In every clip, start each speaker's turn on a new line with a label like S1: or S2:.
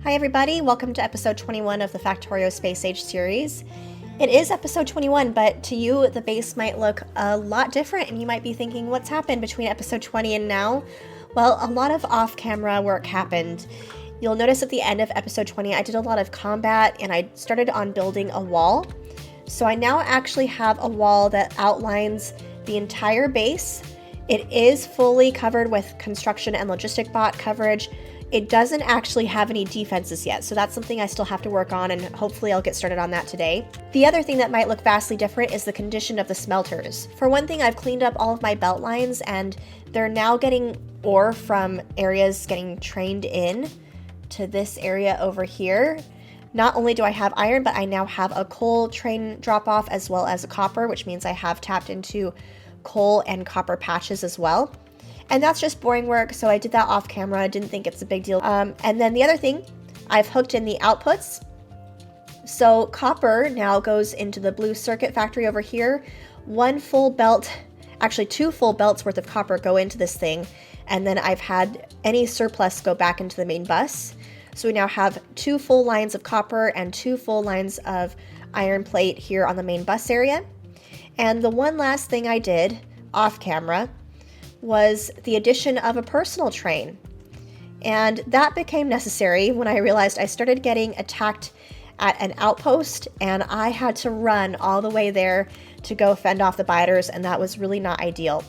S1: Hi everybody, welcome to episode 21 of the Factorio Spaceage series. It is episode 21, but to you the base might look a lot different and you might be thinking, what's happened between episode 20 and now? Well, a lot of off-camera work happened. You'll notice at the end of episode 20 I did a lot of combat and I started on building a wall. So I now actually have a wall that outlines the entire base. It is fully covered with construction and logistic bot coverage. It doesn't actually have any defenses yet, so that's something I still have to work on, and hopefully I'll get started on that today. The other thing that might look vastly different is the condition of the smelters. For one thing, I've cleaned up all of my belt lines, and they're now getting ore from areas getting trained in to this area over here. Not only do I have iron, but I now have a coal train drop-off as well as a copper, which means I have tapped into coal and copper patches as well. And that's just boring work, so I did that off camera. I didn't think it's a big deal. And then the other thing, I've hooked in the outputs. So copper now goes into the blue circuit factory over here. One full belt, actually 2 full belts worth of copper go into this thing. And then I've had any surplus go back into the main bus. So we now have 2 full lines of copper and 2 full lines of iron plate here on the main bus area. And the one last thing I did off camera was the addition of a personal train. And that became necessary when I realized I started getting attacked at an outpost and I had to run all the way there to go fend off the biters, and that was really not ideal.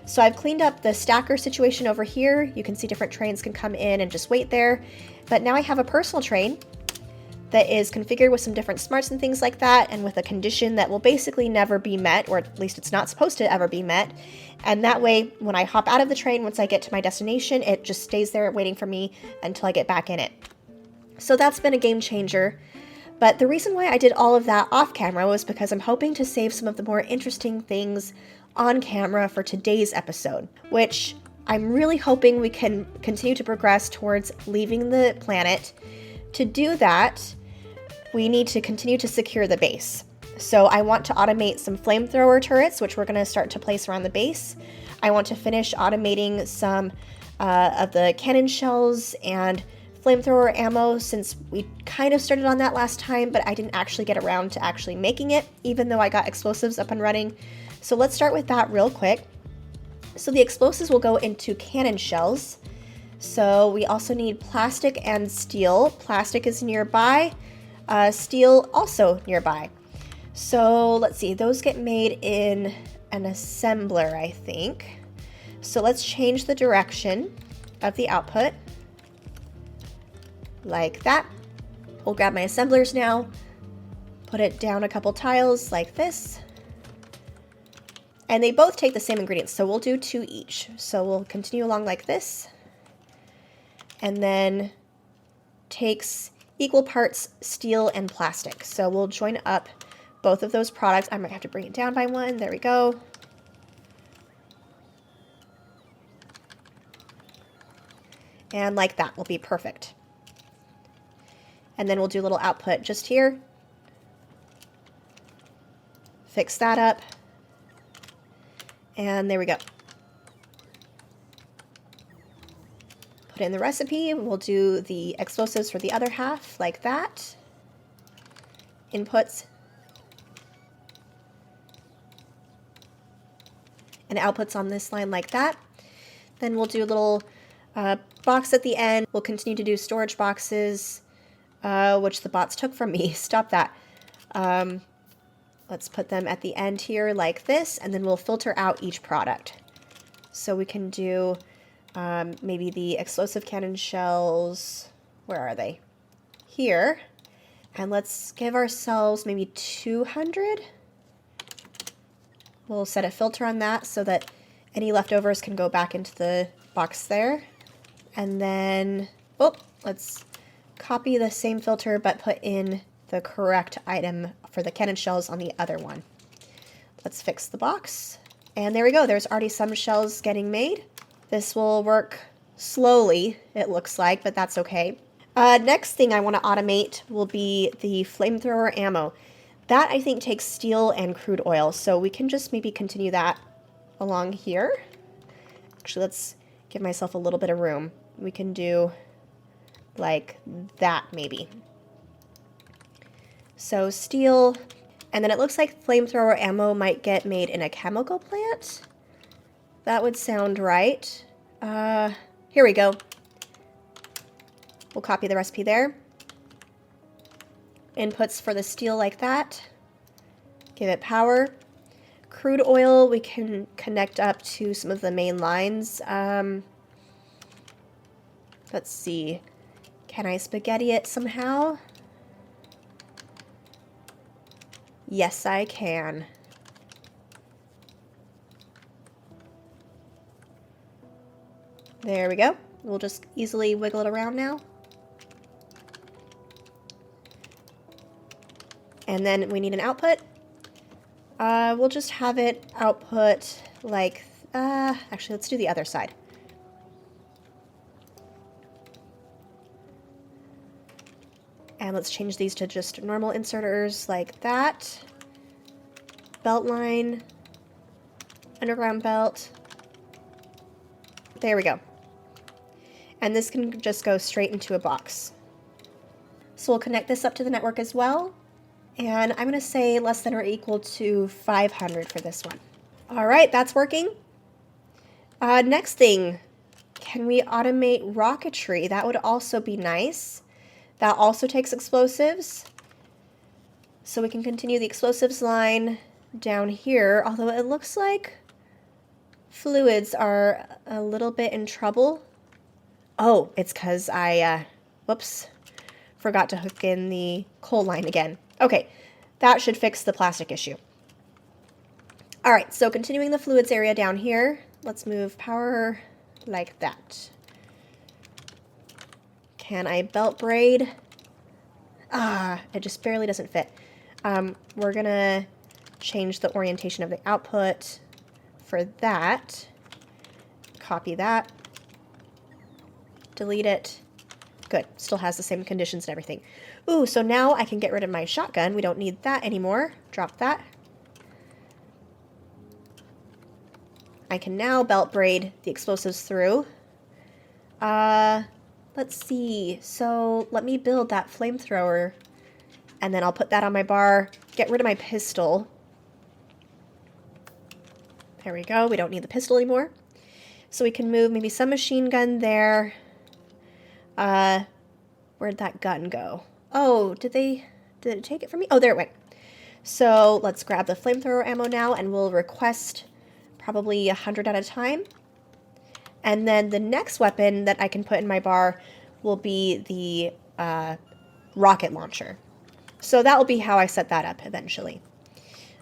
S1: So I've cleaned up the stacker situation over here. You can see different trains can come in and just wait there. But now I have a personal train that is configured with some different smarts and things like that, and with a condition that will basically never be met, or at least it's not supposed to ever be met. And that way, when I hop out of the train, once I get to my destination, it just stays there waiting for me until I get back in it. So that's been a game changer. But the reason why I did all of that off camera was because I'm hoping to save some of the more interesting things on camera for today's episode, which I'm really hoping we can continue to progress towards leaving the planet. To do that, we need to continue to secure the base. So I want to automate some flamethrower turrets, which we're going to start to place around the base. I want to finish automating some of the cannon shells and flamethrower ammo, since we kind of started on that last time, but I didn't actually get around to actually making it, even though I got explosives up and running. So let's start with that real quick. So the explosives will go into cannon shells. So we also need plastic and steel. Plastic is nearby. Steel also nearby. So let's see, those get made in an assembler, I think. So let's change the direction of the output like that. We'll grab my assemblers now, put it down a couple tiles like this. And they both take the same ingredients, so we'll do 2 each. So we'll continue along like this. And then takes equal parts steel and plastic. So we'll join up both of those products. I might have to bring it down by 1. There we go. And like that will be perfect. And then we'll do a little output just here. Fix that up. And there we go. Put in the recipe. We'll do the explosives for the other half like that. Inputs. And outputs on this line like that. Then we'll do a little box at the end. We'll continue to do storage boxes, which the bots took from me. Stop that. Let's put them at the end here like this, and then we'll filter out each product. So we can do maybe the explosive cannon shells. Where are they? Here. And let's give ourselves maybe 200. We'll set a filter on that so that any leftovers can go back into the box there. And then, let's copy the same filter but put in the correct item for the cannon shells on the other one. Let's fix the box. And there we go. There's already some shells getting made. This will work slowly, it looks like, but that's okay. Next thing I want to automate will be the flamethrower ammo. That, I think, takes steel and crude oil, so we can just maybe continue that along here. Actually, let's give myself a little bit of room. We can do like that maybe. So steel, and then it looks like flamethrower ammo might get made in a chemical plant. That would sound right. Here we go. We'll copy the recipe there. Inputs for the steel like that. Give it power. Crude oil, we can connect up to some of the main lines. Let's see. Can I spaghetti it somehow? Yes, I can. There we go. We'll just easily wiggle it around now. And then we need an output. We'll just have it output like, actually let's do the other side. And let's change these to just normal inserters like that. Belt line, underground belt. There we go. And this can just go straight into a box. So we'll connect this up to the network as well. And I'm going to say less than or equal to 500 for this one. All right, that's working. Next thing, can we automate rocketry? That would also be nice. That also takes explosives. So we can continue the explosives line down here, although it looks like fluids are a little bit in trouble. Oh, it's because I, whoops, forgot to hook in the coal line again. Okay, that should fix the plastic issue. All right, so continuing the fluids area down here, let's move power like that. Can I belt braid? It just barely doesn't fit. We're gonna change the orientation of the output for that. Copy that. Delete it. Good, still has the same conditions and everything. Ooh, so now I can get rid of my shotgun. We don't need that anymore. Drop that. I can now belt braid the explosives through. Let's see. So let me build that flamethrower, and then I'll put that on my bar. Get rid of my pistol. There we go. We don't need the pistol anymore. So we can move maybe some machine gun there. Where'd that gun go? Oh, did it take it from me? Oh, there it went. So let's grab the flamethrower ammo now, and we'll request probably 100 at a time. And then the next weapon that I can put in my bar will be the rocket launcher. So that will be how I set that up eventually.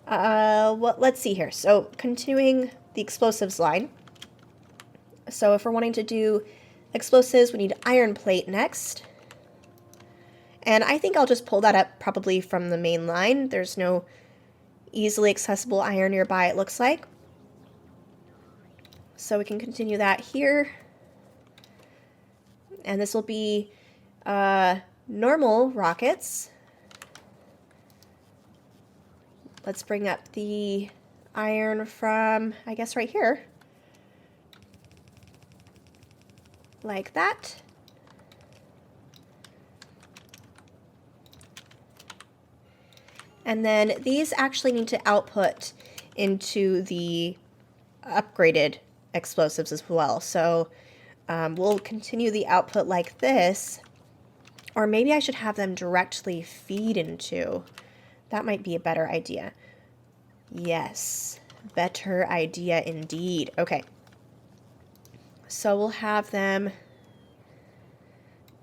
S1: Let's see here. So continuing the explosives line. So if we're wanting to do explosives, we need iron plate next. And I think I'll just pull that up probably from the main line. There's no easily accessible iron nearby, it looks like. So we can continue that here. And this will be normal rockets. Let's bring up the iron from, I guess, right here. Like that. And then these actually need to output into the upgraded explosives as well. So we'll continue the output like this, or maybe I should have them directly feed into. That might be a better idea. Yes, better idea indeed. Okay. So we'll have them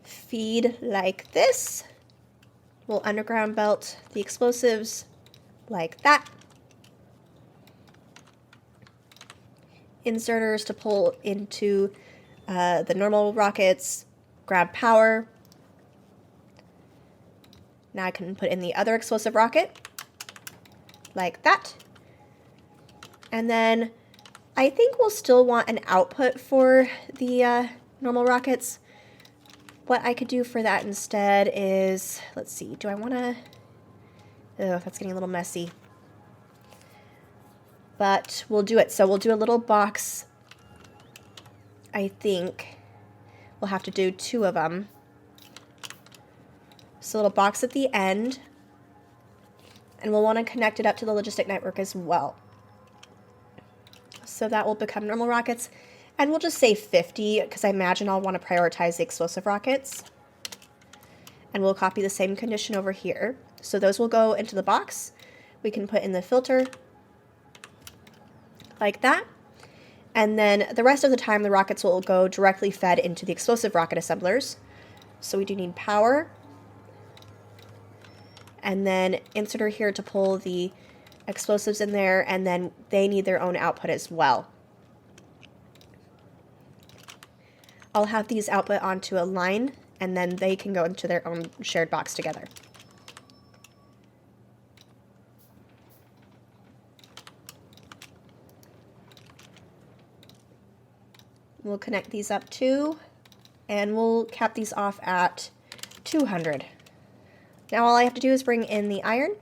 S1: feed like this. We'll underground belt the explosives like that. Inserters to pull into the normal rockets. Grab power. Now I can put in the other explosive rocket like that. And then I think we'll still want an output for the normal rockets. What I could do for that instead is, let's see, do I want to, oh, that's getting a little messy. But we'll do it. So we'll do a little box. I think we'll have to do 2 of them. So a little box at the end, and we'll want to connect it up to the logistic network as well. So that will become normal rockets, and we'll just say 50 because I imagine I'll want to prioritize the explosive rockets. And we'll copy the same condition over here. So those will go into the box. We can put in the filter like that. And then the rest of the time, the rockets will go directly fed into the explosive rocket assemblers. So we do need power. And then inserter here to pull the explosives in there, and then they need their own output as well. I'll have these output onto a line, and then they can go into their own shared box together. We'll connect these up too, and we'll cap these off at 200. Now all I have to do is bring in the iron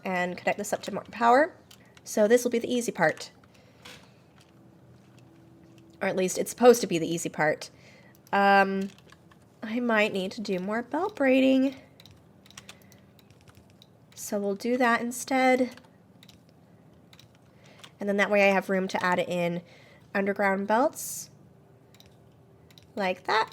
S1: and connect this up to more power. So this will be the easy part. Or at least it's supposed to be the easy part. I might need to do more belt braiding. So we'll do that instead. And then that way I have room to add in underground belts, like that.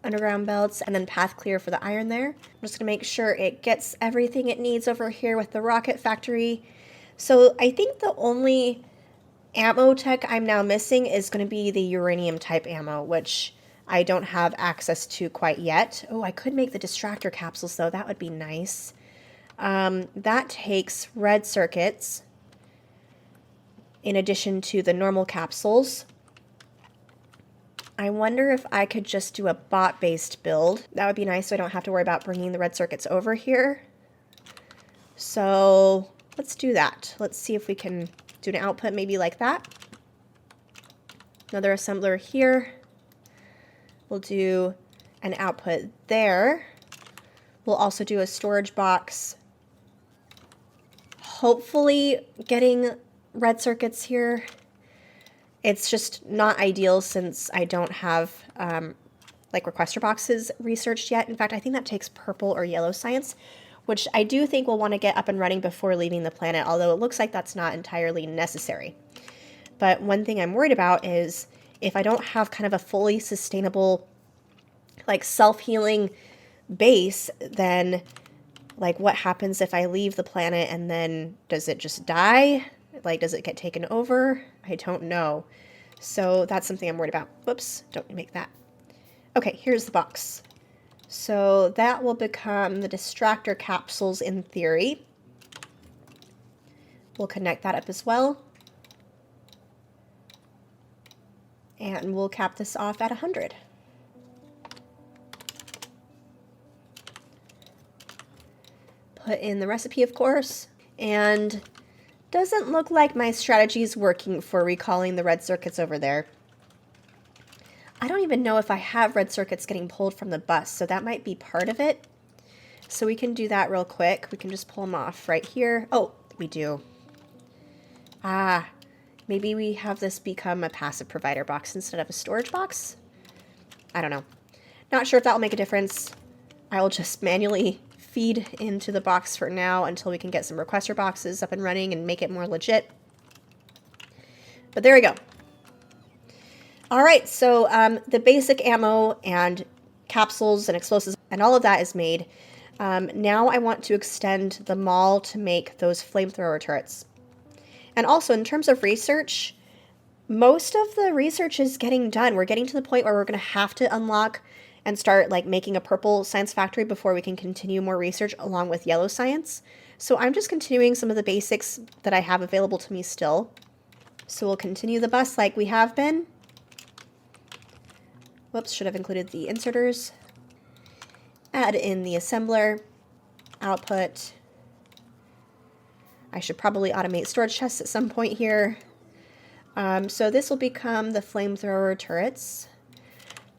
S1: Underground belts, and then path clear for the iron there. I'm just gonna make sure it gets everything it needs over here with the rocket factory. So I think the only ammo tech I'm now missing is gonna be the uranium type ammo, which I don't have access to quite yet. Oh, I could make the distractor capsules though, that would be nice. That takes red circuits in addition to the normal capsules. I wonder if I could just do a bot-based build. That would be nice so I don't have to worry about bringing the red circuits over here. So let's do that. Let's see if we can do an output maybe like that. Another assembler here. We'll do an output there. We'll also do a storage box. Hopefully getting red circuits here. It's just not ideal since I don't have like requester boxes researched yet. In fact, I think that takes purple or yellow science, which I do think we'll want to get up and running before leaving the planet, although it looks like that's not entirely necessary. But one thing I'm worried about is if I don't have kind of a fully sustainable, like self-healing base, then like what happens if I leave the planet and then does it just die? Like, does it get taken over? I don't know. So that's something I'm worried about. Whoops, don't make that. Okay, here's the box. So that will become the distractor capsules in theory. We'll connect that up as well. And we'll cap this off at 100. Put in the recipe, of course, and doesn't look like my strategy is working for recalling the red circuits over there. I don't even know if I have red circuits getting pulled from the bus, so that might be part of it. So we can do that real quick. We can just pull them off right here. Oh, we do. Ah, maybe we have this become a passive provider box instead of a storage box? I don't know. Not sure if that will make a difference. I will just manually feed into the box for now until we can get some requester boxes up and running and make it more legit. But there we go. All right, so the basic ammo and capsules and explosives and all of that is made. Now I want to extend the maul to make those flamethrower turrets. And also in terms of research, most of the research is getting done. We're getting to the point where we're going to have to unlock and start like making a purple science factory before we can continue more research along with yellow science. So I'm just continuing some of the basics that I have available to me still. So we'll continue the bus like we have been. Whoops, should have included the inserters. Add in the assembler, output. I should probably automate storage chests at some point here. So this will become the flamethrower turrets.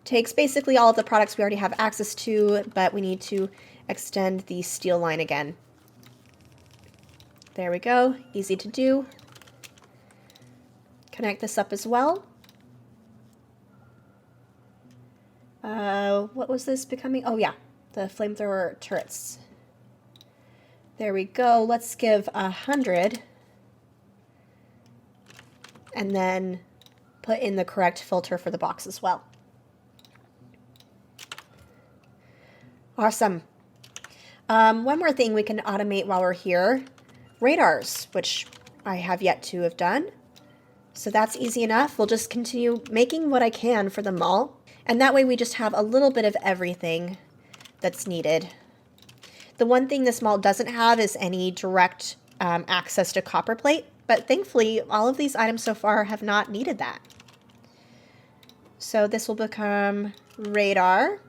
S1: Takes basically all of the products we already have access to, but we need to extend the steel line again. There we go, easy to do. Connect this up as well. What was this becoming? Oh yeah, the flamethrower turrets. There we go. Let's give 100. And then put in the correct filter for the box as well. Awesome. One more thing we can automate while we're here. Radars, which I have yet to have done. So that's easy enough. We'll just continue making what I can for the mall. And that way we just have a little bit of everything that's needed. The one thing this mall doesn't have is any direct access to copper plate. But thankfully, all of these items so far have not needed that. So this will become radar.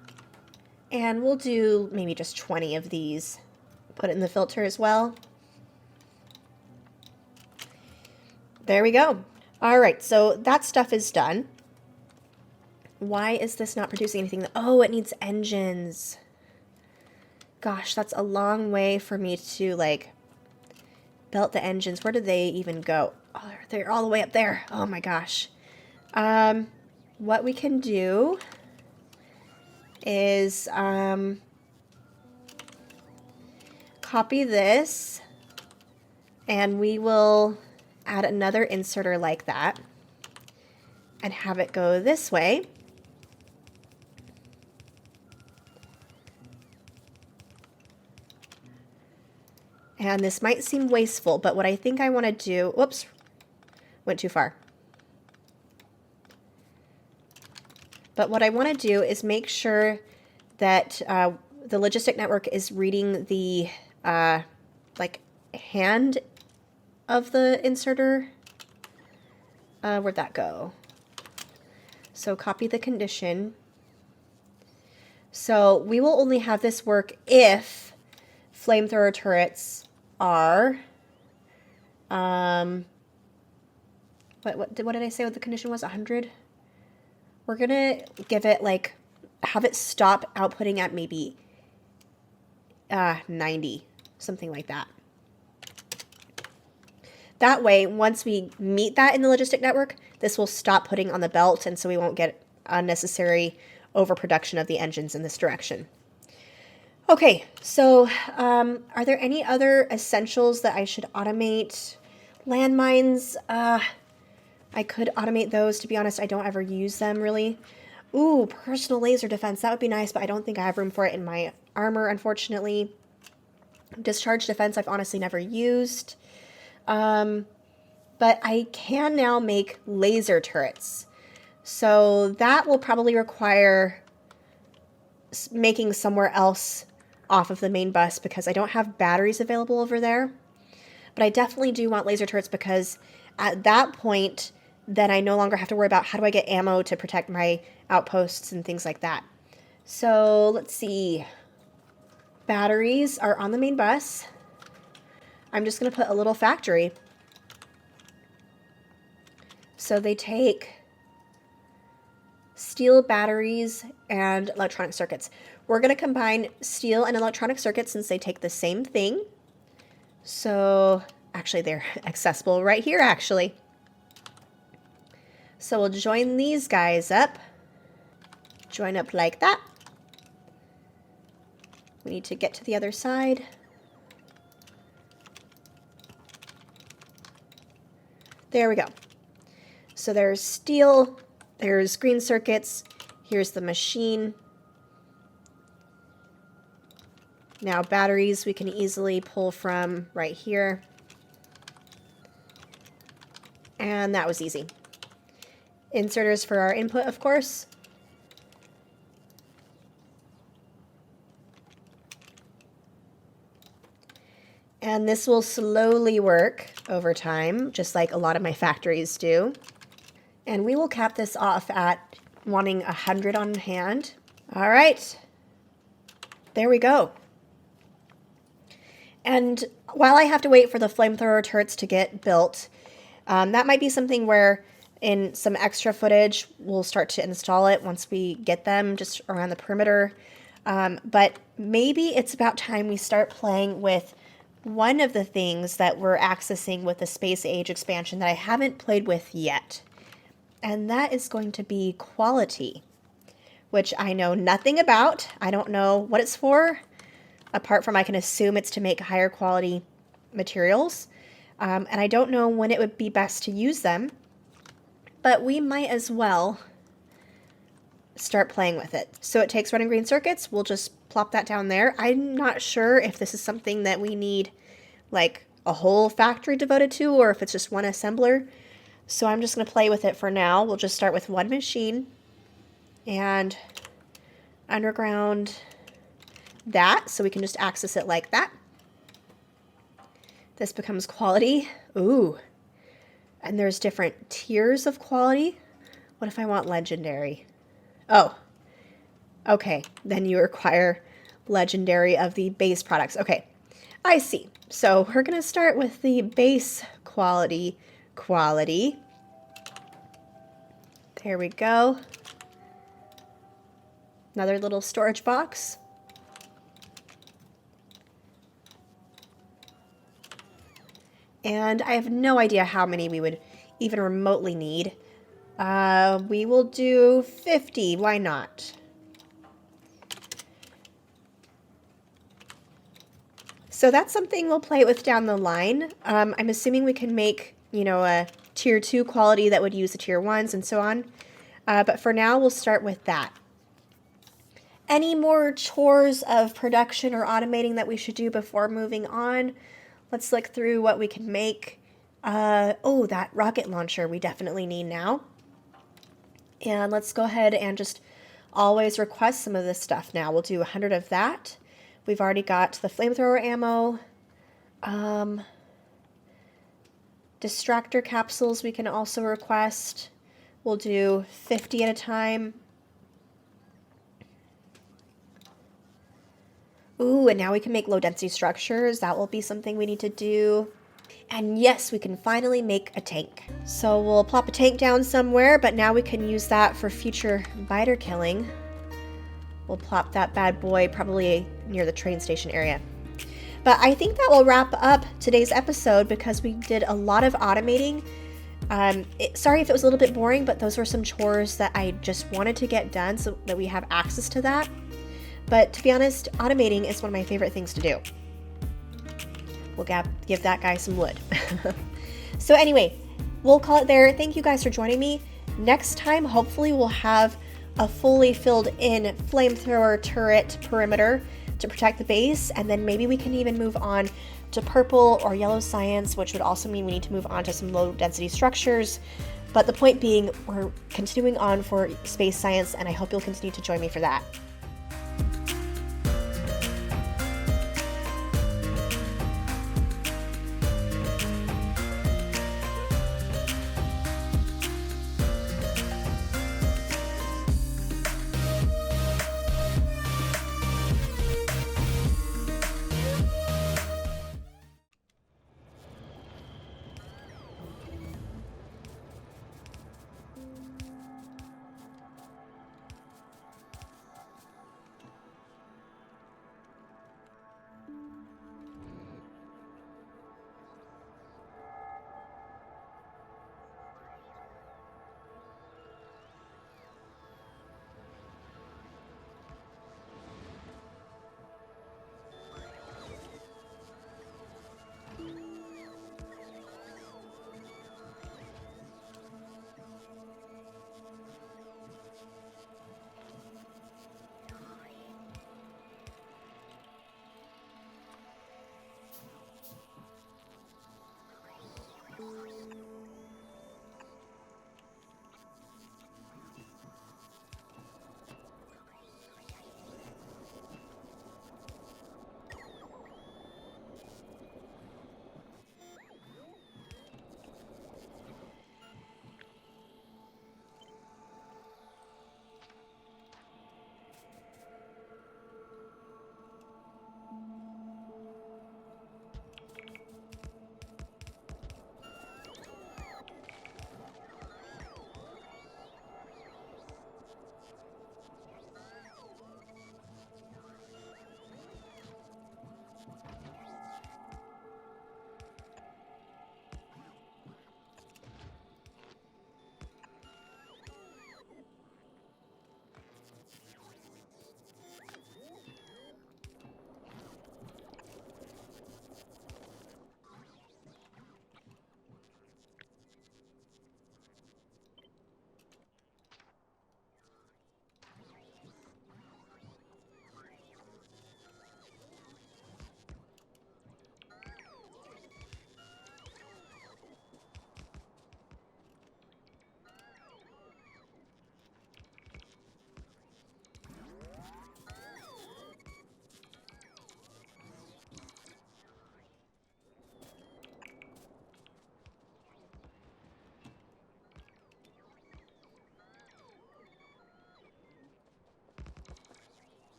S1: And we'll do maybe just 20 of these. Put it in the filter as well. There we go. All right, so that stuff is done. Why is this not producing anything? Oh, it needs engines. Gosh, that's a long way for me to, like, belt the engines. Where do they even go? Oh, they're all the way up there. Oh my gosh. What we can do is copy this, and we will add another inserter like that and have it go this way. And this might seem wasteful, but what I think I want to do, whoops, went too far. But what I want to do is make sure that the logistic network is reading the like hand of the inserter. Where'd that go? So copy the condition. So we will only have this work if flamethrower turrets are, what did I say what the condition was? 100? We're gonna give it, like, have it stop outputting at maybe 90, something like that. That way, once we meet that in the logistic network, this will stop putting on the belt, and so we won't get unnecessary overproduction of the engines in this direction. Okay, so are there any other essentials that I should automate? Landmines, I could automate those. To be honest, I don't ever use them, really. Ooh, personal laser defense. That would be nice, but I don't think I have room for it in my armor, unfortunately. Discharge defense I've honestly never used. But I can now make laser turrets. So that will probably require making somewhere else off of the main bus because I don't have batteries available over there. But I definitely do want laser turrets because at that point, then I no longer have to worry about how do I get ammo to protect my outposts and things like that. So let's see. Batteries are on the main bus. I'm just going to put a little factory. So they take steel batteries and electronic circuits. We're going to combine steel and electronic circuits since they take the same thing. So actually they're accessible right here actually. So we'll join these guys up. Join up like that. We need to get to the other side. There we go. So there's steel, there's green circuits, here's the machine. Now batteries we can easily pull from right here. And that was easy. Inserters for our input, of course. And this will slowly work over time, just like a lot of my factories do. And we will cap this off at wanting 100 on hand. All right, there we go. And while I have to wait for the flamethrower turrets to get built, that might be something where in some extra footage, we'll start to install it once we get them just around the perimeter. But maybe it's about time we start playing with one of the things that we're accessing with the Space Age expansion that I haven't played with yet. And that is going to be quality. which I know nothing about. I don't know what it's for, apart from I can assume it's to make higher quality materials. And I don't know when it would be best to use them, but we might as well start playing with it. So it takes red and green circuits. We'll just plop that down there. I'm not sure if this is something that we need like a whole factory devoted to, or if it's just one assembler. So I'm just going to play with it for now. We'll just start with one machine and underground that, so we can just access it like that. This becomes quality. Ooh. And there's different tiers of quality. What if I want legendary? Oh, okay. Then you require legendary of the base products. Okay, I see. So we're going to start with the base quality. There we go. Another little storage box. And I have no idea how many we would even remotely need. We will do 50. Why not? So that's something we'll play with down the line. I'm assuming we can make, a tier 2 quality that would use the tier 1s and so on. But for now, we'll start with that. Any more chores of production or automating that we should do before moving on? Let's look through what we can make. Oh, that rocket launcher we definitely need now. And let's go ahead and just always request some of this stuff now. We'll do 100 of that. We've already got the flamethrower ammo. Distractor capsules we can also request. We'll do 50 at a time. Ooh, and now we can make low density structures. That will be something we need to do. And yes, we can finally make a tank. So we'll plop a tank down somewhere, but now we can use that for future biter killing. We'll plop that bad boy probably near the train station area. But I think that will wrap up today's episode because we did a lot of automating. Sorry if it was a little bit boring, but those were some chores that I just wanted to get done so that we have access to that. But to be honest, automating is one of my favorite things to do. We'll give that guy some wood. So anyway, we'll call it there. Thank you guys for joining me. Next time, hopefully we'll have a fully filled in flamethrower turret perimeter to protect the base, and then maybe we can even move on to purple or yellow science, which would also mean we need to move on to some low density structures. But the point being, we're continuing on for space science, and I hope you'll continue to join me for that.